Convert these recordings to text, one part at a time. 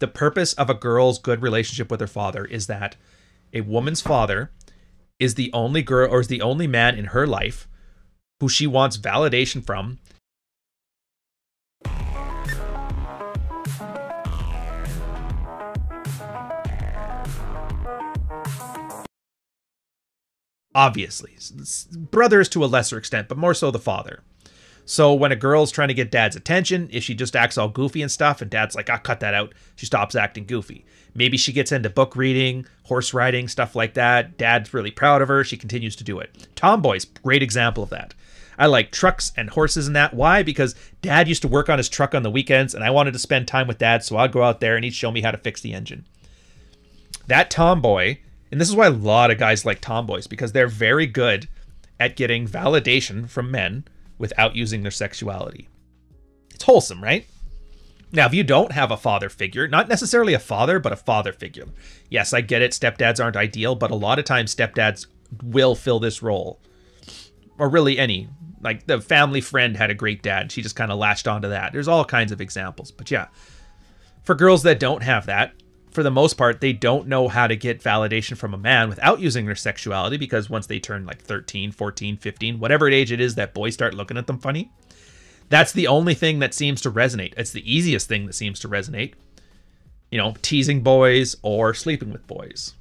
The purpose of a girl's good relationship with her father is that a woman's father is the only girl or is the only man in her life who she wants validation from. Obviously, brothers to a lesser extent, but more so the father. So when a girl's trying to get dad's attention, if she just acts all goofy and stuff, and dad's like, "I'll cut that out," she stops acting goofy. Maybe she gets into book reading, horse riding, stuff like that. Dad's really proud of her. She continues to do it. Tomboys, great example of that. I like trucks and horses and that. Why? Because dad used to work on his truck on the weekends, and I wanted to spend time with dad, so I'd go out there and he'd show me how to fix the engine. That tomboy, and this is why a lot of guys like tomboys, because they're very good at getting validation from men without using their sexuality. It's wholesome, right? Now, if you don't have a father figure, not necessarily a father, but a father figure. Yes, I get it. Stepdads aren't ideal, but a lot of times stepdads will fill this role. Or really any. Like the family friend had a great dad. She just kind of latched onto that. There's all kinds of examples. But yeah, for girls that don't have that, for the most part, they don't know how to get validation from a man without using their sexuality, because once they turn like 13, 14, 15, whatever age it is that boys start looking at them funny, that's the only thing that seems to resonate. It's the easiest thing that seems to resonate. You know, teasing boys or sleeping with boys.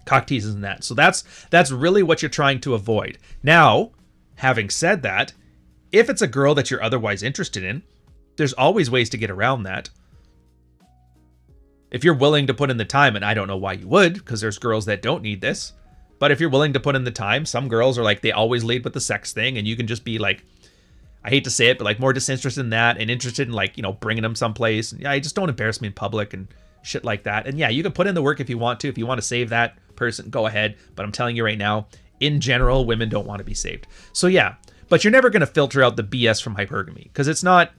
Cock teases and that. So that's really what you're trying to avoid. Now, having said that, if it's a girl that you're otherwise interested in, there's always ways to get around that. If you're willing to put in the time, and I don't know why you would, because there's girls that don't need this, but if you're willing to put in the time, some girls are like, they always lead with the sex thing, and you can just be like, I hate to say it, but like more disinterested in that and interested in like, you know, bringing them someplace. And yeah, just don't embarrass me in public and shit like that. And yeah, you can put in the work if you want to. If you want to save that person, go ahead. But I'm telling you right now, in general, women don't want to be saved. So yeah, but you're never going to filter out the BS from hypergamy, because it's not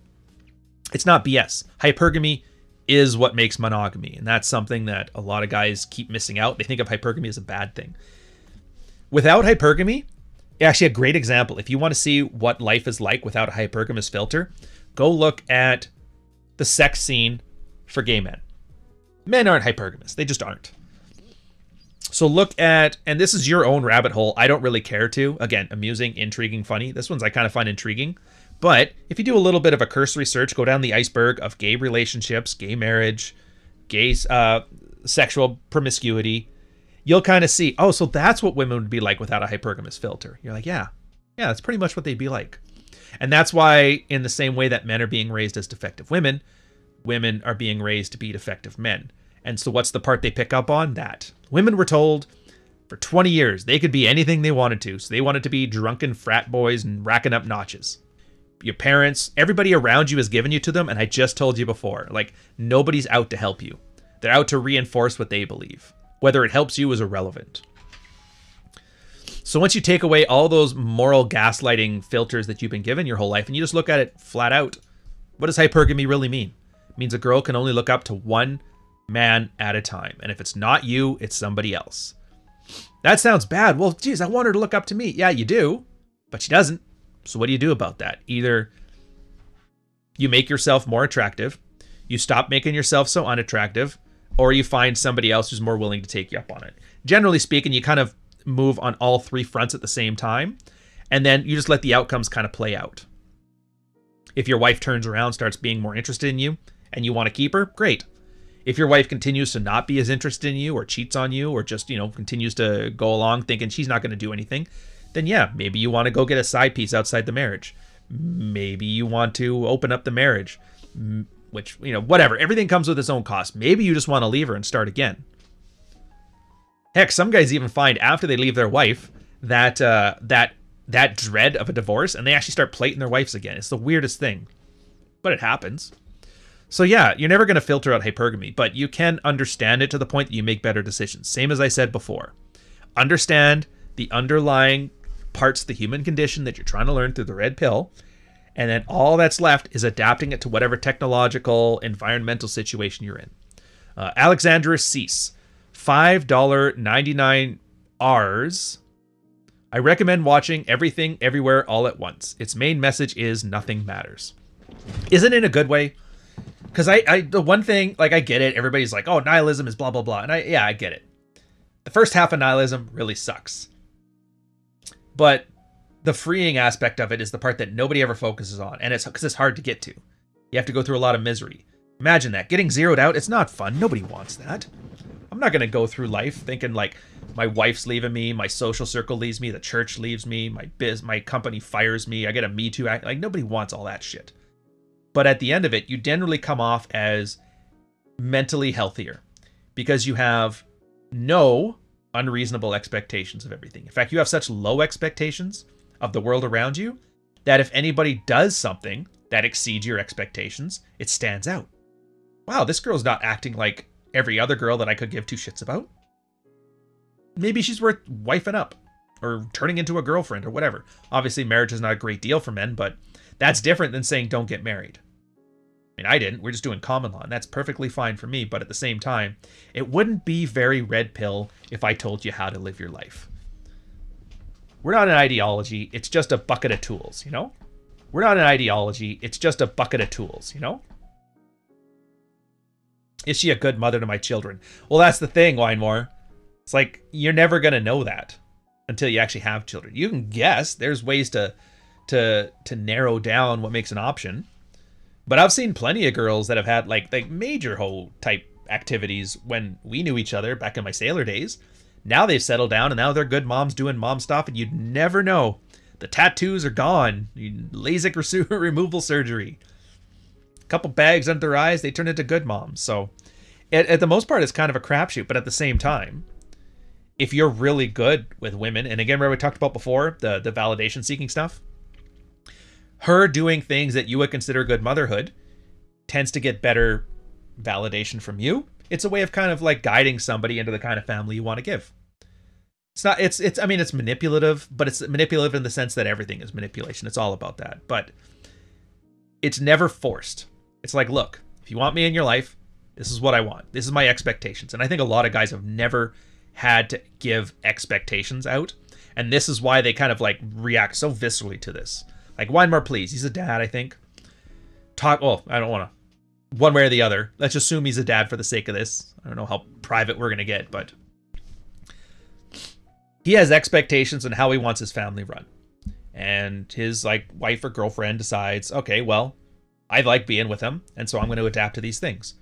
BS. Hypergamy is what makes monogamy. And that's something that a lot of guys keep missing out. They think of hypergamy as a bad thing. Without hypergamy, actually a great example, if you want to see what life is like without a hypergamous filter, go look at the sex scene for gay men. Men aren't hypergamous. They just aren't. So look at, and this is your own rabbit hole. I don't really care to. Again, amusing, intriguing, funny. This one's I kind of find intriguing. But if you do a little bit of a cursory search, go down the iceberg of gay relationships, gay marriage, gay sexual promiscuity, you'll kind of see, oh, so that's what women would be like without a hypergamous filter. You're like, yeah, that's pretty much what they'd be like. And that's why, in the same way that men are being raised as defective women, women are being raised to be defective men. And so what's the part they pick up on? That women were told for 20 years they could be anything they wanted to. So they wanted to be drunken frat boys and racking up notches. Your parents, everybody around you has given you to them. And I just told you before, like, nobody's out to help you. They're out to reinforce what they believe. Whether it helps you is irrelevant. So once you take away all those moral gaslighting filters that you've been given your whole life, and you just look at it flat out, what does hypergamy really mean? It means a girl can only look up to one man at a time. And if it's not you, it's somebody else. That sounds bad. Well, geez, I want her to look up to me. Yeah, you do, but she doesn't. So what do you do about that? Either you make yourself more attractive, you stop making yourself so unattractive, or you find somebody else who's more willing to take you up on it. Generally speaking, you kind of move on all three fronts at the same time, and then you just let the outcomes kind of play out. If your wife turns around, starts being more interested in you, and you want to keep her, great. If your wife continues to not be as interested in you, or cheats on you, or just, continues to go along thinking she's not going to do anything, then yeah, maybe you want to go get a side piece outside the marriage. Maybe you want to open up the marriage. Which, whatever. Everything comes with its own cost. Maybe you just want to leave her and start again. Heck, some guys even find after they leave their wife that that dread of a divorce, and they actually start plating their wives again. It's the weirdest thing, but it happens. So yeah, you're never going to filter out hypergamy, but you can understand it to the point that you make better decisions. Same as I said before. Understand the underlying parts of the human condition that you're trying to learn through the red pill. And then all that's left is adapting it to whatever technological, environmental situation you're in. Alexandra Cease, $5.99 Rs. I recommend watching Everything Everywhere All at Once. Its main message is nothing matters. Isn't it in a good way? Because the one thing, like, I get it. Everybody's like, oh, nihilism is blah, blah, blah. And I get it. The first half of nihilism really sucks. But the freeing aspect of it is the part that nobody ever focuses on. And it's because it's hard to get to. You have to go through a lot of misery. Imagine that. Getting zeroed out, it's not fun. Nobody wants that. I'm not going to go through life thinking like my wife's leaving me, my social circle leaves me, the church leaves me, my company fires me, I get a Me Too act. Like, nobody wants all that shit. But at the end of it, you generally come off as mentally healthier because you have no unreasonable expectations of everything. In fact, you have such low expectations of the world around you that if anybody does something that exceeds your expectations, it stands out. Wow, this girl's not acting like every other girl that I could give two shits about. Maybe she's worth wifing up or turning into a girlfriend or whatever. Obviously, marriage is not a great deal for men, but that's different than saying don't get married. I mean, I didn't. We're just doing common law, and that's perfectly fine for me. But at the same time, it wouldn't be very red pill if I told you how to live your life. We're not an ideology. It's just a bucket of tools, you know? We're not an ideology. It's just a bucket of tools, you know? Is she a good mother to my children? Well, that's the thing, Winemore. It's like, you're never going to know that until you actually have children. You can guess. There's ways to narrow down what makes an option. But I've seen plenty of girls that have had like major hoe type activities when we knew each other back in my sailor days. Now they've settled down and now they're good moms doing mom stuff, and you'd never know. The tattoos are gone. LASIK removal surgery. A couple bags under their eyes, they turn into good moms. So at the most part, it's kind of a crapshoot. But at the same time, if you're really good with women, and again, remember we talked about before, the validation seeking stuff, her doing things that you would consider good motherhood tends to get better validation from you. It's a way of kind of like guiding somebody into the kind of family you want to give. I mean, it's manipulative, but it's manipulative in the sense that everything is manipulation. It's all about that. But it's never forced. It's like, look, if you want me in your life, this is what I want. This is my expectations. And I think a lot of guys have never had to give expectations out. And this is why they kind of like react so viscerally to this. Like, Winemore, please. He's a dad, I think. I don't want to. One way or the other. Let's assume he's a dad for the sake of this. I don't know how private we're going to get, but he has expectations on how he wants his family run. And his like wife or girlfriend decides, okay, well, I like being with him, and so I'm going to adapt to these things.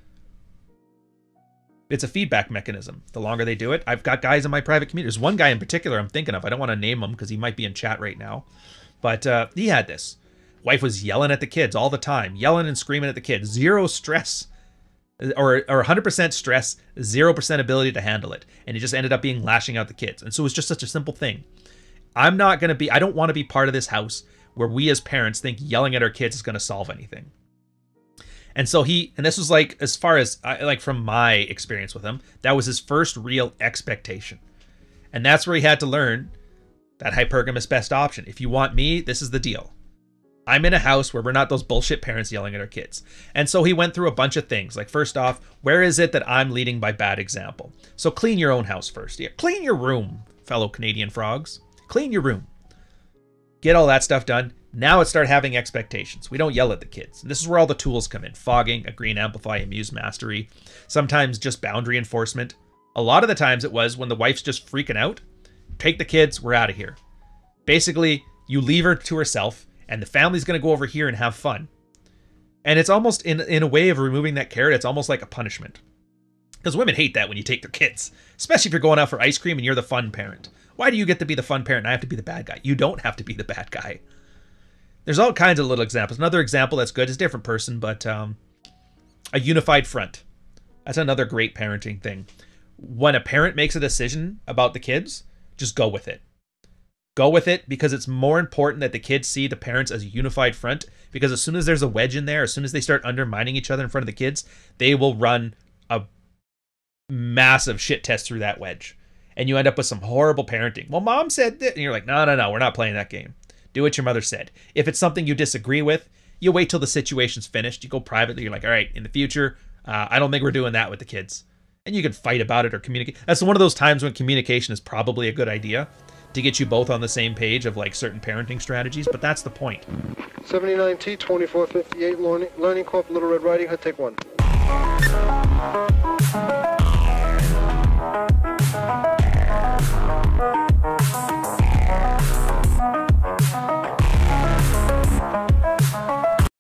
It's a feedback mechanism. The longer they do it, I've got guys in my private community. There's one guy in particular I'm thinking of. I don't want to name him because he might be in chat right now. But he had this. Wife was yelling at the kids all the time, yelling and screaming at the kids. Zero stress, or 100% stress, 0% ability to handle it. And it just ended up being lashing out the kids. And so it was just such a simple thing. I don't want to be part of this house where we as parents think yelling at our kids is going to solve anything. And so and this was like, as far as, like from my experience with him, that was his first real expectation. And that's where he had to learn that hypergamous best option. If you want me, this is the deal. I'm in a house where we're not those bullshit parents yelling at our kids. And so he went through a bunch of things. Like, first off, where is it that I'm leading by bad example? So clean your own house first. Yeah, clean your room, fellow Canadian frogs. Clean your room. Get all that stuff done. Now let's start having expectations. We don't yell at the kids. And this is where all the tools come in. Fogging, agree and amplify, amuse mastery. Sometimes just boundary enforcement. A lot of the times it was when the wife's just freaking out. Take the kids, we're out of here. Basically, you leave her to herself, and the family's going to go over here and have fun. And it's almost, in a way of removing that carrot, it's almost like a punishment. Because women hate that when you take their kids. Especially if you're going out for ice cream and you're the fun parent. Why do you get to be the fun parent and I have to be the bad guy? You don't have to be the bad guy. There's all kinds of little examples. Another example that's good is a different person, but a unified front. That's another great parenting thing. When a parent makes a decision about the kids, just go with it. Go with it, because it's more important that the kids see the parents as a unified front, because as soon as there's a wedge in there, as soon as they start undermining each other in front of the kids, they will run a massive shit test through that wedge. And you end up with some horrible parenting. Well, mom said that. And you're like, no, we're not playing that game. Do what your mother said. If it's something you disagree with, you wait till the situation's finished. You go privately. You're like, all right, in the future, I don't think we're doing that with the kids. And you can fight about it or communicate. That's one of those times when communication is probably a good idea. to get you both on the same page of like certain parenting strategies, but that's the point. 79T 2458 Learning Corp, Little Red Riding Hood, take one.